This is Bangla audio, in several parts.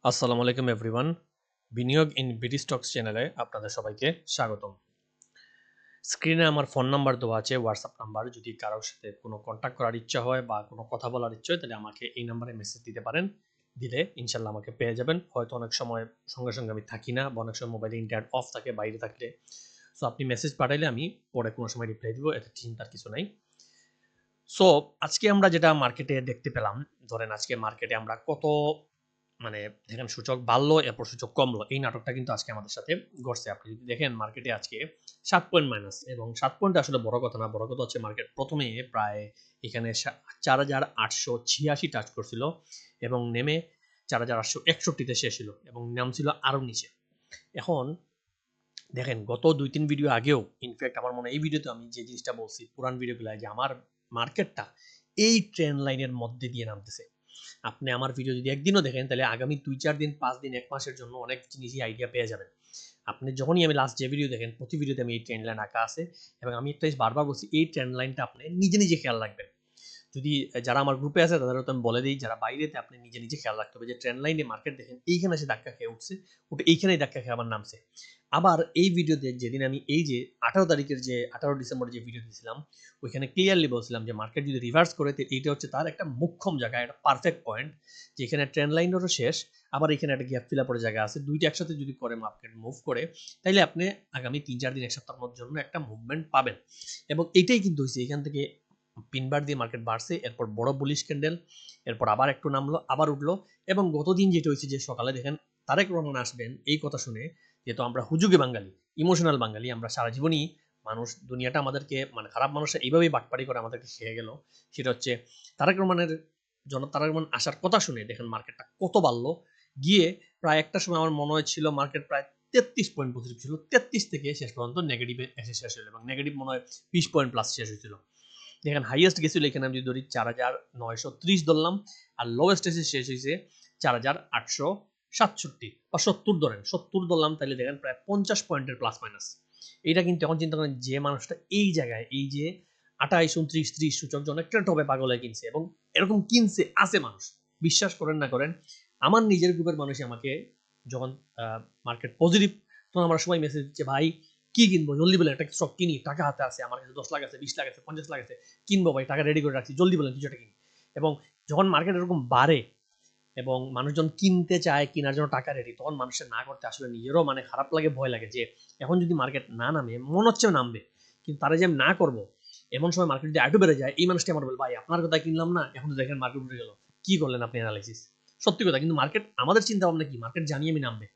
আসসালামু আলাইকুম এভরিওয়ান। বিনিয়োগ ইন বিডি স্টকস চ্যানেলে আপনাদের সবাইকে স্বাগতম। স্ক্রিনে আমার ফোন নাম্বার দেওয়া আছে, হোয়াটসঅ্যাপ নাম্বার। যদি কারোর সাথে কোনো কন্ট্যাক্ট করার ইচ্ছা হয় বা কোনো কথা বলার ইচ্ছা হয় তাহলে আমাকে এই নাম্বারে মেসেজ দিতে পারেন। দিলে ইনশাল্লাহ আমাকে পেয়ে যাবেন। হয়তো অনেক সময় সঙ্গে সঙ্গে আমি থাকি না বা অনেক সময় মোবাইলে ইন্টারনেট অফ থাকে বাইরে থাকলে। সো আপনি মেসেজ পাঠাইলে আমি পরে কোনো সময় রিপ্লাই দিব, এতে চিন্তার কিছু নাই। সো আজকে আমরা যেটা মার্কেটে দেখতে পেলাম, ধরেন আজকে মার্কেটে আমরা কত মানে দেখেন সূচক বাড়লো, এরপর সূচক কমলো। এই নাটকটা কিন্তু আজকে আমাদের সাথে ঘটছে। আপনি যদি দেখেন মার্কেটে আজকে 7 পয়েন্ট মাইনাস, এবং 7 পয়েন্ট আসলে বড় কথা না। বড় কথা হচ্ছে মার্কেট প্রথমে প্রায় এখানে 4886 টাচ করছিল এবং নেমে 4861 শেষ ছিল এবং নামছিল আরো নিচে। এখন দেখেন গত 2-3 ভিডিও আগেও, ইনফ্যাক্ট আমার মনে হয় এই ভিডিওতে আমি যে জিনিসটা বলছি পুরান ভিডিওগুলো, যে আমার মার্কেটটা এই ট্রেন্ড লাইনের মধ্যে দিয়ে নামতেছে। আপনি আমার ভিডিও যদি একদিনও দেখেন তাহলে আগামী 2-4 দিন, 5 দিন, 1 মাসের জন্য অনেক জিনিসই আইডিয়া পেয়ে যাবেন। আপনি যখনই আমি লাস্ট যে ভিডিও দেখেন, প্রতি ভিডিওতে আমি এই ট্রেন্ড লাইন আঁকা আছে এবং আমি একটা জিনিস বারবার বলছি, এই ট্রেন্ড লাইনটা আপনি নিজে নিজে খেয়াল রাখবেন। যদি যারা আমার গ্রুপে আছে তাদেরও তো আমি বলে দিই, যারা বাইরেতে আপনি নিজে নিজে খেয়াল রাখতে হবে যে ট্রেন্ড লাইনে মার্কেট দেখেন এইখানে এসে ধাক্কা খেয়ে উঠছে, ওটা এইখানেই ধাক্কা খেয়ে আবার নামছে। আবার এই ভিডিওতে যেদিন আমি এই যে 18 তারিখের যে 18 ডিসেম্বর যে ভিডিও দিয়েছিলাম, ওইখানে ক্লিয়ারলি বলছিলাম যে মার্কেট যদি রিভার্স করে তো এইটা হচ্ছে তার একটা মোক্ষম জায়গা, একটা পারফেক্ট পয়েন্ট, যেখানে ট্রেন্ড লাইনেরও শেষ, আবার এখানে একটা গ্যাপ ফিল আপের জায়গা আছে। দুইটা একসাথে যদি করে মার্কেট মুভ করে, তাইলে আপনি আগামী 3-4 দিন, এক সপ্তাহের মধ্যে জন্য একটা মুভমেন্ট পাবেন। এবং এটাই কিন্তু হয়েছে, এখান থেকে পিনবার দিয়ে মার্কেট বাড়ছে, এরপর বড় বুলিশ ক্যান্ডেল, এরপর আবার একটু নামলো, আবার উঠলো। এবং গতদিন যেটা হয়েছে যে সকালে দেখেন তারেক রহমান আসবেন এই কথা শুনে, যেহেতু আমরা হুজুগে বাঙালি, ইমোশনাল বাঙালি, আমরা সারা জীবনই মানুষ, দুনিয়াটা আমাদেরকে মানে খারাপ মানুষরা এইভাবেই বাটপাড়ি করে আমাদেরকে খেয়ে গেল। সেটা হচ্ছে তারেক রহমানের জন্য, তারেক রহমান আসার কথা শুনে দেখেন মার্কেটটা কত বাড়লো। গিয়ে প্রায় একটা সময় আমার মনে হয়েছিল মার্কেট প্রায় 33 পয়েন্ট পজিটিভ ছিল, 33 থেকে শেষ পর্যন্ত নেগেটিভে এসে শেষ হলো এবং নেগেটিভ মনে হয় 20 পয়েন্ট প্লাস শেষ হয়েছিল। দেখেন হাইয়েস্ট গেছিল এখানে আমি যদি ধরি 4930 ধরলাম, আর লোয়েস্ট এসে শেষ হয়েছে 4867 বা 70 ধরেন, 70 ধরলাম, তাহলে দেখেন প্রায় 50 পয়েন্টের প্লাস মাইনাস। এটা কিন্তু এখন চিন্তা করেন যে মানুষটা এই জায়গায়, এই যে 28, 29, 30 সূচক অনেকটা টবে পাগল হয়ে কিনছে, এবং এরকম কিনছে আছে মানুষ, বিশ্বাস করেন না করেন। আমার নিজের গ্রুপের মানুষ আমাকে যখন মার্কেট পজিটিভ, তখন আমরা সবাই মেসেজ দিচ্ছে, ভাই কি কিনবো জলদি বলেন, একটা স্টক কিনি, টাকা হাতে আছে, আমার কাছে 10 লাখ আছে, 20 লাখ আছে, 50 লাখ আছে, কিনবো ভাই, টাকা রেডি করে রাখছি, জলদি বলেন কিছু একটা কিনি। এবং যখন মার্কেট এরকম বাড়ে এবং মানুষজন কিনতে চায়, কেনার জন্য টাকা রেডি, তখন মানুষের না করতে আসলে নিজেরও মানে খারাপ লাগে, ভয় লাগে যে এখন যদি মার্কেট না নামে, মনে হচ্ছে নামবে, কিন্তু তারা যে আমি না করবো, এমন সময় মার্কেট যদি আরেকটু বেড়ে যায়, এই মানুষটি আমার বলবে, ভাই আপনার কথা কিনলাম না, এখন তো দেখেন মার্কেট উঠে গেল, কি করলেন আপনি অ্যানালাইসিস? সত্যি কথা, কিন্তু মার্কেট, আমাদের চিন্তা ভাবনা কি, মার্কেট জানি আমি নামবে,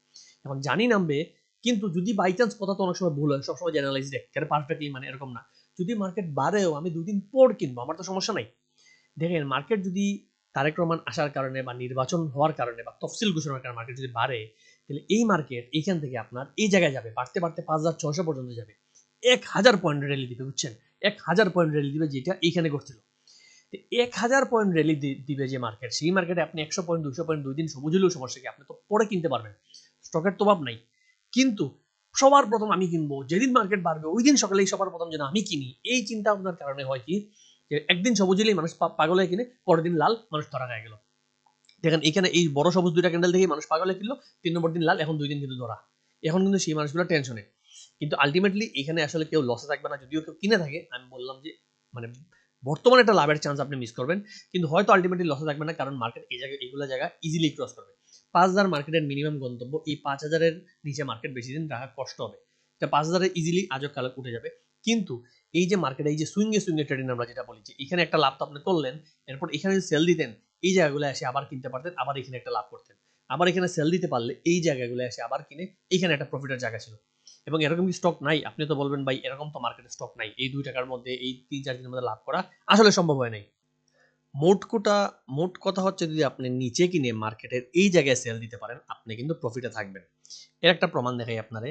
এখন জানি নামবে, কিন্তু যদি বাই চান্স কথা তো অনেক সময় ভুল হয়, সবসময় অ্যানালাইসিস একেবারে পারফেক্টলি মানে এরকম না। যদি মার্কেট বাড়েও আমি 2 দিন পর কিনবো, আমার তো সমস্যা নাই। দেখেন মার্কেট যদি তারেক রহমান আসার কারণে বা নির্বাচন হওয়ার কারণে বা তফসিল ঘোষণার কারণে মার্কেট যদি বাড়ে, তাহলে এই মার্কেট এইখান থেকে আপনার এই জায়গায় যাবে, বাড়তে বাড়তে 5600 পর্যন্ত যাবে, 1000 পয়েন্ট র্যালি দিবে, বুঝছেন? 1000 পয়েন্ট র্যালি দিবে, যেটা এইখানে করছিল। 1000 পয়েন্ট র্যালি দিবে যে মার্কেট, সেই মার্কেটে আপনি 100 পয়েন্ট 200 পয়েন্ট 2 দিন সবুজ হলেও সমস্যা কি, আপনি তো পরে কিনতে পারবেন, স্টকের তো অভাব নাই। কিন্তু সবার প্রথম আমি কিনবো, যেদিন মার্কেট বাড়বে ওই দিন সকালেই সবার প্রথম যেন আমি কিনি, এই চিন্তা ভাবনার কারণে হয় কি, যে একদিন সবুজ হলেই মানুষ পাগল হয়ে কিনে, পরের দিন লাল, মানুষ ধরা হয়ে গেল। দেখেন এখানে এই বড় সবুজ দুইটা ক্যান্ডেল দেখেই মানুষ পাগল হয়ে কিনলো, 3 নম্বর দিন লাল, এখন 2 দিন কিন্তু ধরা। এখন কিন্তু সেই মানুষগুলো টেনশনে। কিন্তু আলটিমেটলি এখানে আসলে কেউ লসে থাকবে না, যদিও কেউ কিনে থাকে, আমি বললাম যে মানে বর্তমানে একটা লাভের চান্স আপনি মিস করবেন, কিন্তু হয়তো আলটিমেটলি লসে থাকবে না, কারণ মার্কেট এই জায়গায় এইগুলো জায়গা ইজিলি ক্রস করবে। 5000 মার্কেটের মিনিমাম গন্তব্য, এই 5000-এর নিচে মার্কেট বেশি দিন রাখা কষ্ট হবে, এটা 5000-এ ইজিলি আজও কালে উঠে যাবে। কিন্তু এই যে মার্কেট, এই যে সুইঙ্গে সুইঙ্গে ট্রেডিং আমরা যেটা বলি, যে এখানে একটা লাভ তো আপনি করলেন, এরপর এখানে সেল দিতেন, এই জায়গাগুলো এসে আবার কিনতে পারতেন, আবার এখানে একটা লাভ করতেন, আবার এখানে সেল দিতে পারলে এই জায়গাগুলো এসে আবার কিনে এখানে একটা প্রফিটের জায়গা ছিল। এবং এরকম কি স্টক নাই? আপনি তো বলবেন ভাই এরকম তো মার্কেটে স্টক নাই, এই 2 টাকার মধ্যে এই 3-4 দিনের মধ্যে লাভ করা আসলে সম্ভব হয় নাই। মোট কথা হচ্ছে, যদি আপনি নিচে কিনে মার্কেটের এই জায়গায় সেল দিতে পারেন, আপনি কিন্তু প্রফিটে থাকবেন। এর একটা প্রমাণ দেখাই আপনারে,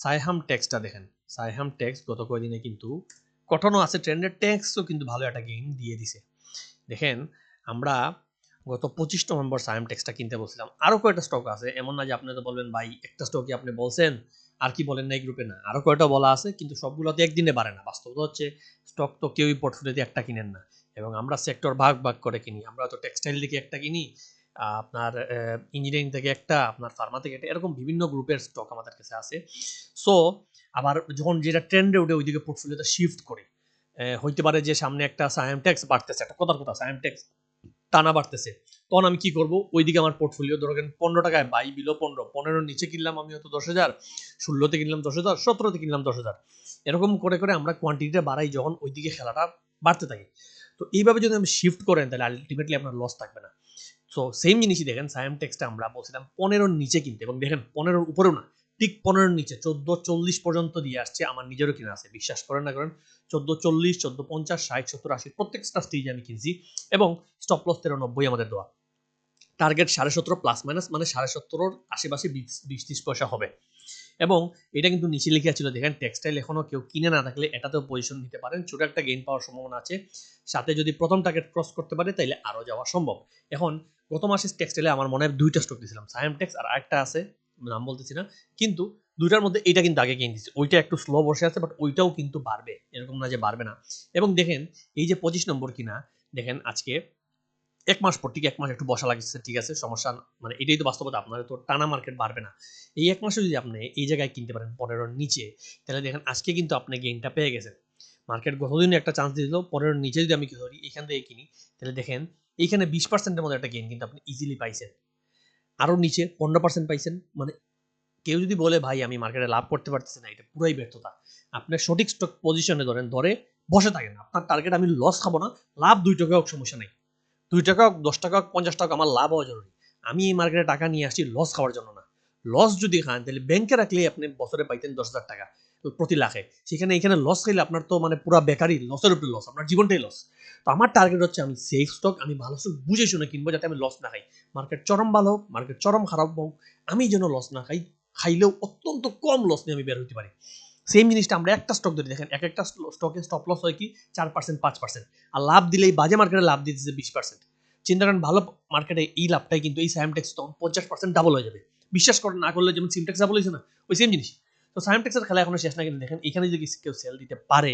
সাইহাম টেক্সটা দেখেন। সাইহাম টেক্স গত কয়েকদিনে কিন্তু কটনও আছে ট্রেন্ডের, টেক্সও কিন্তু ভালো একটা গেইন দিয়ে দিছে। দেখেন আমরা গত 25 নভেম্বর সাইহাম টেক্সটা কিনতে বলছিলাম, আরো কয়েকটা স্টক আছে, এমন না যে আপনি তো বলবেন ভাই একটা স্টকই আপনি বলছেন আর কি বলেন নাই গ্রুপে, না আরো কয়টা বলা আছে, কিন্তু সবগুলোতে একদিনে বাড়ে না। বাস্তবতা হচ্ছে স্টক তো কেউই পোর্টফোলিওতে একটা কিনেন না, এবং আমরা সেক্টর ভাগ ভাগ করে কিনি। আমরা তো টেক্সটাইল দিকে একটা কিনি, আপনার ইঞ্জিনিয়ারিং থেকে একটা, আপনার ফার্মা থেকে একটা, এরকম বিভিন্ন গ্রুপের স্টক আমাদের কাছে আছে। সো আবার যখন যেটা ট্রেন্ডে উঠে ওইদিকে পোর্টফোলিওটা শিফট করি, হইতে পারে যে সামনে একটা সায়ামটেক্স বাড়তেছে, একটা কথার কথা সায়ামটেক্স টানা বাড়তেছে, তখন আমি কি করব, ওইদিকে আমার পোর্টফোলিও ধরেন 15 টাকায় বাই বিলো 15 নিচে কিনলাম আমি হয়তো 10,000, 16তে কিনলাম 10,000, 17তে কিনলাম 10,000, এরকম করে করে আমরা কোয়ান্টিটিটা বাড়াই যখন ওইদিকে খেলাটা বাড়তে থাকে। তো এইভাবে যদি আমি শিফট করেন তাহলে আলটিমেটলি আপনার লস থাকবে না। সো সেম জিনিসই দেখেন, সায়ামটেক্সটা আমরা বলছিলাম 15-র নিচে কিনতে, এবং দেখেন 15-র উপরেও না, ঠিক 15-র নিচে 14.40 পর্যন্ত দিয়ে আসছে, আমার নিজেরও কিনা আছে, বিশ্বাস করেন না করেন, 14.40, 14.50, 60, 70, 80 প্রত্যেকটা স্টেজে আমি কিনছি, এবং স্টপ লস 13.90 আমাদের দেওয়া, টার্গেট 17.5 প্লাস মাইনাস, মানে 17.5-র আশেপাশে 20-30 পয়সা হবে। এবং এটা কিন্তু নিচে লিখে ছিল, দেখেন টেক্সটাইল এখনো কেউ কিনে না থাকলে এটাতেও পজিশন নিতে পারেন, ছোট একটা গেইন পাওয়ার সম্ভাবনা আছে, সাথে যদি প্রথম টার্গেট ক্রস করতে পারে তাহলে আরো যাওয়া সম্ভব। এখন গত মাসে টেক্সটাইলে আমার মনে হয় 2টা স্টক দিয়েছিলাম, সায়ামটেক্স আর আরেকটা আছে, নাম বলতেছি না, কিন্তু 2টার মধ্যে এইটা কিন্তু আগে কিনে দিচ্ছে, ওইটা একটু স্লো বসে আছে, বাট ওইটাও কিন্তু বাড়বে, এরকম না যে বাড়বে না। এবং দেখেন এই যে 25 নম্বর কিনা, দেখেন আজকে 1 মাস পর, ঠিক 1 মাস একটু বসা লাগছে, ঠিক আছে, সমস্যা, মানে এটাই তো বাস্তবতা, আপনার তো টানা মার্কেট বাড়বে না। এই 1 মাসে যদি আপনি এই জায়গায় কিনতে পারেন 15-র নিচে, তাহলে দেখেন আজকে কিন্তু আপনি গেইনটা পেয়ে গেছেন। মার্কেট গতদিন একটা চান্স দিয়েছিল 15-র নিচে, যদি আমি ধরি এখান থেকে কিনি, তাহলে দেখেন এইখানে 20%-এর মতো একটা গেইন কিন্তু আপনি ইজিলি পাইছেন, আরও নিচে 15% পাইছেন। মানে কেউ যদি বলে ভাই আমি মার্কেটে লাভ করতে পারতেছি না, এটা পুরাই ব্যর্থতা। আপনার সঠিক স্টক পজিশনে ধরে বসে থাকেন, আপনার টার্গেট আমি লস খাবো না, লাভ 2 টাকা হোক সমস্যা নেই, 2 টাকা হোক, 10 টাকা হোক, 50 টাকা, আমার লাভ হওয়া জরুরি। আমি এই মার্কেটে টাকা নিয়ে আসছি লস খাওয়ার জন্য না। লস যদি খান তাহলে ব্যাংকে রাখলে আপনি বছরে পাইতেন 10,000 টাকা প্রতি লাখে, সেখানে এখানে লস খাইলে আপনার তো মানে পুরো বেকারি, লসের উপরে লস, আপনার জীবনটাই লস। তো আমার টার্গেট হচ্ছে আমি সেফ স্টক, আমি ভালো স্টক বুঝে শুনে কিনবো যাতে আমি লস না খাই, মার্কেট চরম ভালো হোক, মার্কেট চরম খারাপ হোক, আমি যেন লস না খাই, খাইলেও অত্যন্ত কম লস নিয়ে আমি বের হতে পারি। সেম জিনিসটা আমরা একটা স্টক ধরে দেখেন, এক একটা স্টকে স্টপ লস হয় কি 4%, 5%, আর লাভ দিলেই বাজে মার্কেটে লাভ দিতেছে 20%। চিন্তা করেন ভালো মার্কেটে এই লাভটাই কিন্তু এই সায়ামটেক্স তখন 50% ডাবল হয়ে যাবে। বিশ্বাস করেন না করলে যেমন সিমটেক্স ডাবল হয়েছে না, ওই সেম জিনিস। তো সায়ামটেক্সের খেলা এখনো শেষ না, কিন্তু দেখেন এখানে যদি কেউ সেল দিতে পারে,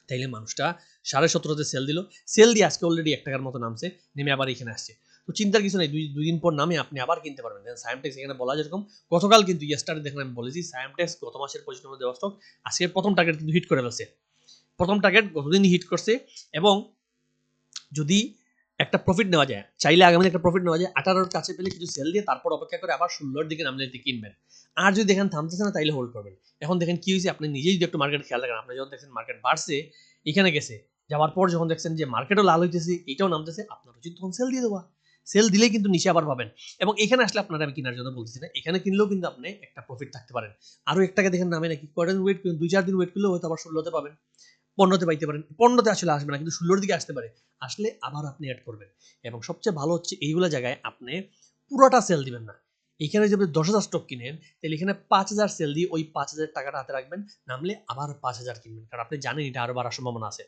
তাইলে মানুষটা 17.5-তে সেল দিল, সেল দিয়ে আজকে অলরেডি 1 টাকার মতো নামছে, নেমে আবার এখানে আসছে। তো চিন্তার কিছু নেই, দুই দিন পর নামে আপনি আবার কিনতে পারবেন। সায়ামটেক্স এখানে বলা যেরকম, গতকাল কিন্তু ইয়েস্টারডে দেখেন আমি বলেছি সায়ামটেক্স গত মাসের পজিশনে দেওয়া স্টক, আজকে প্রথম টার্গেট কিন্তু হিট করে ফেলছে, প্রথম টার্গেট গতদিনই হিট করছে। এবং যদি একটা প্রফিট নেওয়া যায়, চাইলে আগামী একটা প্রফিট নেওয়া যায়, 18-র কাছে পেলে কিছু সেল দিয়ে তারপর অপেক্ষা করে আবার 16-র দিকে নামলে কিনবেন। আর যদি দেখেন থামতেছে না তাইলে হোল্ড করবেন। এখন দেখেন কি হয়েছে, আপনি নিজেই যদি একটু মার্কেট খেয়াল রাখেন, আপনি যখন দেখছেন মার্কেট বাড়ছে এখানে গেছে, যাওয়ার পর যখন দেখছেন যে মার্কেটও লাল হইতেছে, এটাও নামতেছে, আপনার উচিত তখন সেল দিয়ে দেওয়া। সেল দিলেই কিন্তু নিচে আবার পাবেন। এবং এখানে আসলে আপনারা আমি কেনার জন্য বলতেছি না, এখানে কিনলেও কিন্তু আপনি একটা প্রফিট থাকতে পারেন। আরো 1 টাকা দেখেন নামে নাকি, কয়দিন ওয়েট করুন, 2-4 দিন ওয়েট করলেও হয়তো আবার 16-তে পাবেন, 15-তে পাইতে পারেন, 15-তে আসলে আসবে না কিন্তু 16-র দিকে আসতে পারে, আসলে আবার আপনি অ্যাড করবেন। এবং সবচেয়ে ভালো হচ্ছে এইগুলো জায়গায় আপনি পুরোটা সেল দিবেন না, এখানে যদি 10,000 স্টক কিনেন তাহলে এখানে 5,000 সেল দিয়ে ওই 5,000 টাকাটা হাতে রাখবেন, নামলে আবার 5,000 কিনবেন, কারণ আপনি জানেন এটা আরো বাড়ার সম্ভাবনা আছে।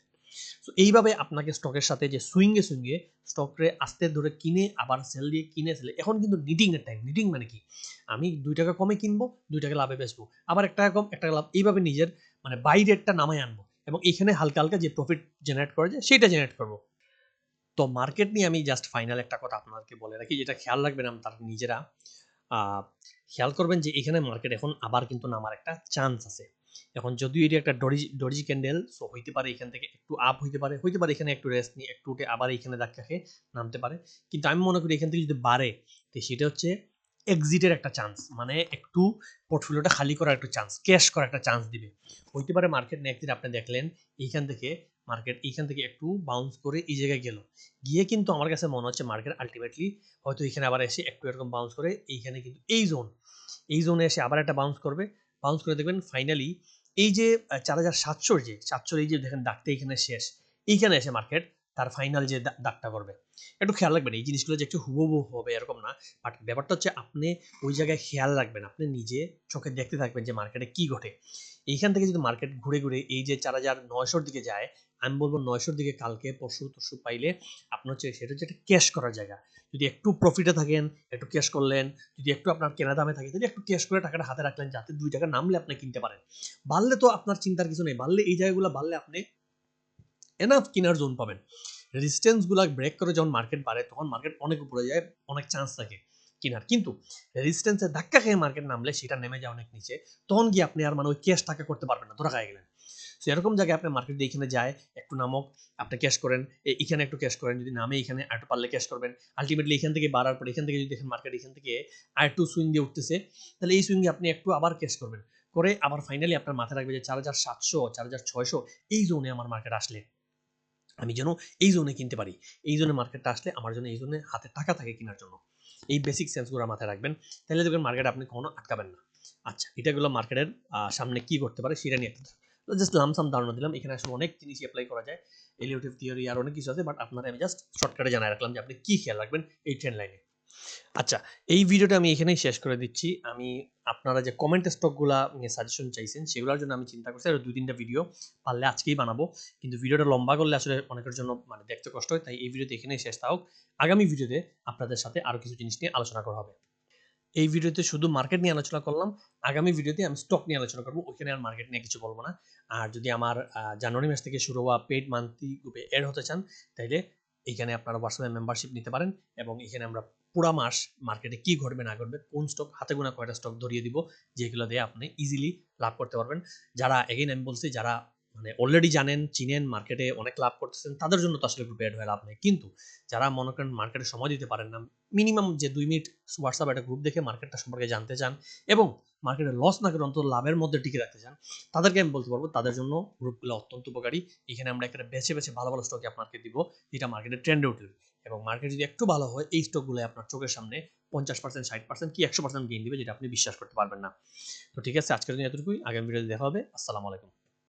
তো এইভাবে আপনাকে স্টকের সাথে যে সুইঙ্গে সুইঙ্গে স্টকরে আস্তে ধরে কিনে আবার সেল দিয়ে কিনে সেলে, এখন কিন্তু নিডিং এর টাইম। নিডিং মানে কি, আমি 2 টাকা কমে কিনবো, 2 টাকা লাভে বেচবো, আবার 1 টাকা কম 1 টাকা লাভ, এইভাবে নিজের মানে বাই রেটটা নামায় আনবো, এবং এখানে হালকা হালকা যে প্রফিট জেনারেট করা যায় সেটা জেনারেট করবো। তো মার্কেট নিয়ে আমি জাস্ট ফাইনাল একটা কথা আপনাদেরকে বলে রাখি, যেটা খেয়াল রাখবেন তারা নিজেরা। খেয়াল করবেন যে এখানে মার্কেট এখন আবার কিন্তু নামার একটা চান্স আছে। এখন যদিও এটি একটা ডজি ক্যান্ডেল, সো হইতে পারে এখান থেকে একটু আপ হইতে পারে এখানে একটু রেস্ট নিয়ে একটু উঠে আবার এখানে ধাক্কা খেয়ে নামতে পারে। কিন্তু আমি মনে করি এখান থেকে যদি বাড়ে, তো সেটা হচ্ছে এক্সিটের একটা চান্স, মানে একটু পোর্টফোলিওটা খালি করার একটা চান্স, ক্যাশ করার একটা চান্স দিবে। হইতে পারে মার্কেট নেক্সট আপনি দেখলেন এইখান থেকে মার্কেট এইখান থেকে একটু বাউন্স করে এই জায়গায় গেল, গিয়ে কিন্তু আমার কাছে মনে হচ্ছে মার্কেট আলটিমেটলি হয়তো এখানে আবার এসে একটু এরকম বাউন্স করে এইখানে কিন্তু এই জোনে এসে আবার একটা বাউন্স করবে, বাউন্স করে দেখবেন ফাইনালি এই যে 4,700 যে 700 এই যে দেখেন দাগটা এখানে শেষ, এইখানে এসে মার্কেট তার ফাইনাল যে দাগটা করবে। একটু খেয়াল রাখবেন এই জিনিসগুলো যে একটু হুবহু হবে এরকম না, বাট ব্যাপারটা হচ্ছে আপনি ওই জায়গায় খেয়াল রাখবেন, আপনি নিজে চোখে দেখতে থাকবেন যে মার্কেটে কি ঘটে। এইখান থেকে যদি মার্কেট ঘুরে ঘুরে এই যে 4,900-র দিকে যায়, আমি বলবো 900-র দিকে কালকে পরশু তরশু পাইলে আপনার হচ্ছে সেটা হচ্ছে একটা ক্যাশ করার জায়গা। যদি একটু প্রফিটে থাকেন একটু ক্যাশ করলেন, যদি একটু আপনার কেনা দামে থাকে তাহলে একটু ক্যাশ করে টাকাটা হাতে রাখলেন, যাতে 2 টাকা নামলে আপনি কিনতে পারেন। বাড়লে তো আপনার চিন্তার কিছু নেই, বাড়লে এই জায়গাগুলো বাড়লে আপনি এনাফ কেনার জোন পাবেন। রেজিস্ট্যান্সগুলো ব্রেক করে যখন মার্কেট বাড়ে তখন মার্কেট অনেক উপরে যায়, অনেক চান্স থাকে কেনার। কিন্তু রেজিস্ট্যান্সের ধাক্কা খেয়ে মার্কেট নামলে সেটা নেমে যায় অনেক নিচে, তখন গিয়ে আপনি আর মানে ওই ক্যাশ টাকা করতে পারবেন না, ধরা খাই গেলেন। সো এরকম জায়গায় আপনি মার্কেট দিয়ে এখানে যায় একটু নামক, আপনি ক্যাশ করেন, এখানে একটু ক্যাশ করেন, যদি নামে এখানে আর একটু পারলে ক্যাশ করবেন। আলটিমেটলি এখান থেকে বাড়ার পর এখান থেকে যদি দেখেন মার্কেট এখান থেকে আর একটু সুইং দিয়ে উঠতেছে, তাহলে এই সুইংয়ে আপনি একটু আবার ক্যাশ করবেন, করে আবার ফাইনালি আপনার মাথায় রাখবে যে 4700 4600 এই জোনে আমার মার্কেট আসলে আমি যেন এই জোনে কিনতে পারি, এই জোনে মার্কেটটা আসলে আমার জন্য এই জোনে হাতে টাকা থাকে কেনার জন্য। এই বেসিক সেন্সগুলো মাথায় রাখবেন, তাহলে দেখবেন মার্কেট আপনি কখনো আটকাবেন না। আচ্ছা, এটা গেলো মার্কেটের সামনে কি করতে পারে সেটা নিয়ে জাস্ট লামসাম ধারণা দিলাম। এখানে আসলে অনেক জিনিস অ্যাপ্লাই করা যায়, এলিয়েটিভ থিওরি আর অনেক কিছু আছে, বাট আপনারা আমি জাস্ট শর্টকাটে জানাই রাখলাম যে আপনি কি খেয়াল রাখবেন এই ট্রেন্ড লাইনে। আচ্ছা, এই ভিডিওটা আমি এখানেই শেষ করে দিচ্ছি। আমি আপনারা যে কমেন্ট স্টকগুলা নিয়ে সাজেশন চাইছেন সেগুলোর জন্য আমি চিন্তা করছি আরো 2-3টা ভিডিও পারলে আজকেই বানাবো। কিন্তু ভিডিওটা লম্বা করলে আসলে অনেকের জন্য মানে দেখতে কষ্ট হয়। তাই এই ভিডিওতে এখানেই শেষ থাকুক। আগামী ভিডিওতে আপনাদের সাথে আরো কিছু জিনিস নিয়ে আলোচনা করা হবে। এই ভিডিওতে শুধু মার্কেট নিয়ে আলোচনা করলাম। আগামী ভিডিওতে আমি স্টক নিয়ে আলোচনা করব। ওইখানে আর মার্কেট নিয়ে কিছু বলব না। আর যদি আমার জানুয়ারি মাস থেকে শুরু হওয়া পেইড মান্থলি গ্রুপে এড হতে চান, তাইলে এইখানে আপনারা হোয়াটসঅ্যাপে মেম্বারশিপ নিতে পারেন এবং এখানে আমরা পুরা মাস মার্কেটে কি ঘটবে না ঘটবে, কোন স্টক হাতে গোনা কয়টা স্টক ধরিয়ে দিব, যেগুলো দিয়ে আপনি ইজিলি লাভ করতে পারবেন। যারা এগেইন আমি বলছি যারা মানে অলরেডি জানেন, চিনেন, মার্কেটে অনেক লাভ করতেছেন, তাদের জন্য তো আসলে গ্রুপে এড হয়ে লাভ নেই। কিন্তু যারা মনে করেন মার্কেটে সময় দিতে পারেন না, মিনিমাম যে 2 মিনিট হোয়াটসঅ্যাপ একটা গ্রুপ দেখে মার্কেটটা সম্পর্কে জানতে চান এবং মার্কেটে লস না করে অন্তত লাভের মধ্যে টিকে রাখতে চান, তাদেরকে আমি বলতে পারবো তাদের জন্য গ্রুপগুলো অত্যন্ত উপকারী। এখানে আমরা একটা বেছে বেছে ভালো ভালো স্টক আপনাকে দিব, যেটা মার্কেটে ট্রেন্ডে উঠবে এবং মার্কেট যদি একটু ভালো হয় এই স্টকগুলো আপনার চোখের সামনে 50% 60% কি 100% গেইন দিবে, যেটা আপনি বিশ্বাস করতে পারবেন না। তো ঠিক আছে, আজকের জন্য এতটুকুই। আগামী ভিডিওতে দেখা হবে। আসসালামু আলাইকুম।